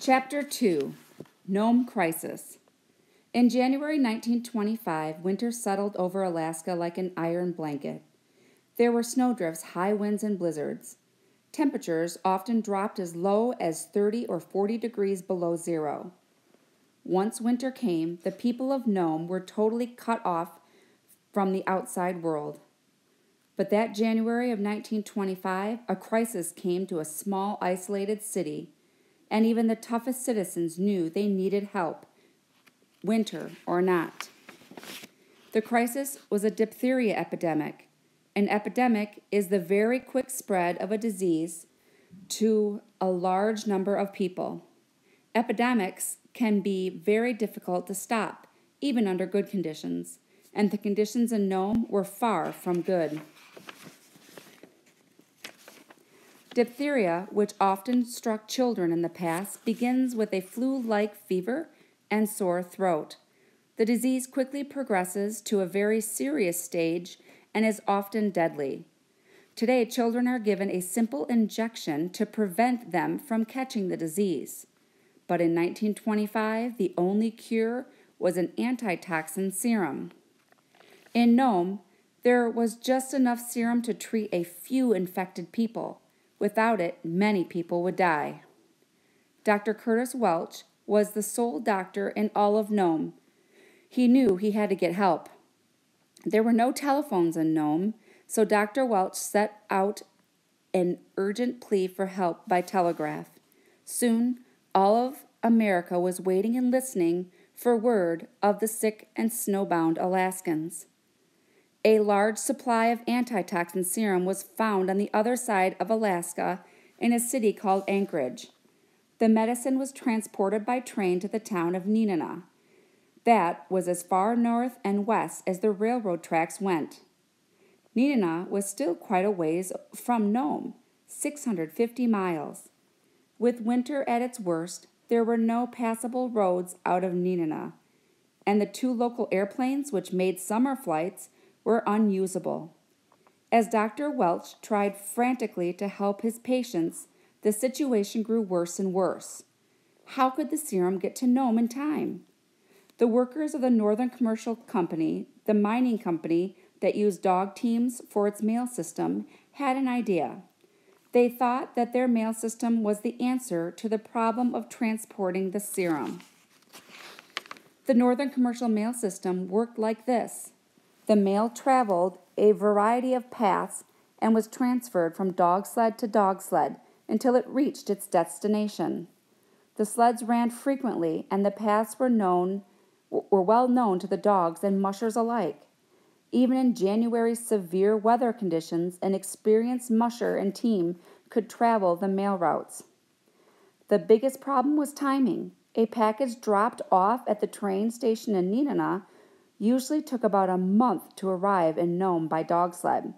Chapter 2, Nome Crisis. In January 1925, winter settled over Alaska like an iron blanket. There were snowdrifts, high winds, and blizzards. Temperatures often dropped as low as 30 or 40 degrees below zero. Once winter came, the people of Nome were totally cut off from the outside world. But that January of 1925, a crisis came to a small, isolated city, and even the toughest citizens knew they needed help, winter or not. The crisis was a diphtheria epidemic. An epidemic is the very quick spread of a disease to a large number of people. Epidemics can be very difficult to stop, even under good conditions, and the conditions in Nome were far from good. Diphtheria, which often struck children in the past, begins with a flu-like fever and sore throat. The disease quickly progresses to a very serious stage and is often deadly. Today, children are given a simple injection to prevent them from catching the disease. But in 1925, the only cure was an antitoxin serum. In Nome, there was just enough serum to treat a few infected people. Without it, many people would die. Dr. Curtis Welch was the sole doctor in all of Nome. He knew he had to get help. There were no telephones in Nome, so Dr. Welch set out an urgent plea for help by telegraph. Soon, all of America was waiting and listening for word of the sick and snowbound Alaskans. A large supply of antitoxin serum was found on the other side of Alaska in a city called Anchorage. The medicine was transported by train to the town of Nenana. That was as far north and west as the railroad tracks went. Nenana was still quite a ways from Nome, 650 miles. With winter at its worst, there were no passable roads out of Nenana, and the two local airplanes which made summer flights were unusable. As Dr. Welch tried frantically to help his patients, the situation grew worse and worse. How could the serum get to Nome in time? The workers of the Northern Commercial Company, the mining company that used dog teams for its mail system, had an idea. They thought that their mail system was the answer to the problem of transporting the serum. The Northern Commercial Mail System worked like this. The mail traveled a variety of paths and was transferred from dog sled to dog sled until it reached its destination. The sleds ran frequently, and the paths were well known to the dogs and mushers alike. Even in January's severe weather conditions, an experienced musher and team could travel the mail routes. The biggest problem was timing. A package dropped off at the train station in Nenana usually took about a month to arrive in Nome by dog sled.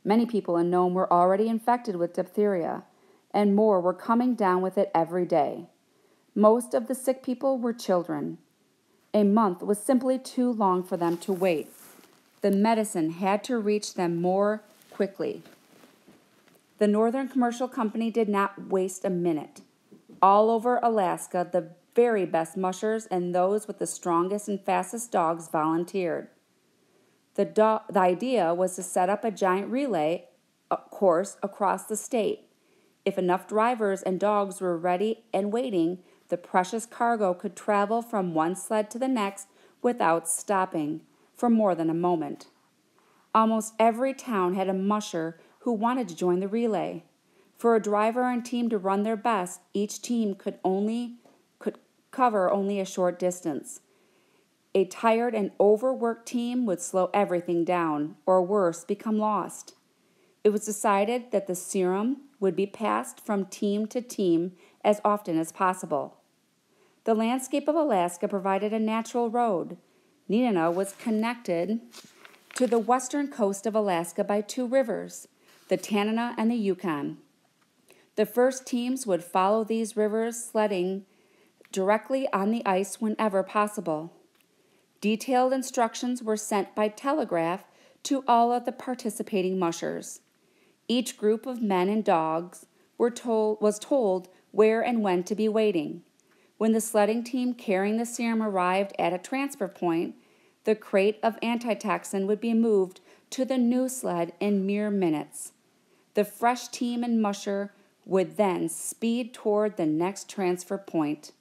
Many people in Nome were already infected with diphtheria, and more were coming down with it every day. Most of the sick people were children. A month was simply too long for them to wait. The medicine had to reach them more quickly. The Northern Commercial Company did not waste a minute. All over Alaska, the very best mushers and those with the strongest and fastest dogs volunteered. The idea was to set up a giant relay course across the state. If enough drivers and dogs were ready and waiting, the precious cargo could travel from one sled to the next without stopping for more than a moment. Almost every town had a musher who wanted to join the relay. For a driver and team to run their best, each team could cover only a short distance. A tired and overworked team would slow everything down, or worse, become lost. It was decided that the serum would be passed from team to team as often as possible. The landscape of Alaska provided a natural road. Nenana was connected to the western coast of Alaska by two rivers, the Tanana and the Yukon. The first teams would follow these rivers, sledding directly on the ice whenever possible. Detailed instructions were sent by telegraph to all of the participating mushers. Each group of men and dogs was told where and when to be waiting. When the sledding team carrying the serum arrived at a transfer point, the crate of antitoxin would be moved to the new sled in mere minutes. The fresh team and musher would then speed toward the next transfer point.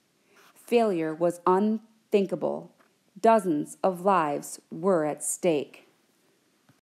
Failure was unthinkable. Dozens of lives were at stake.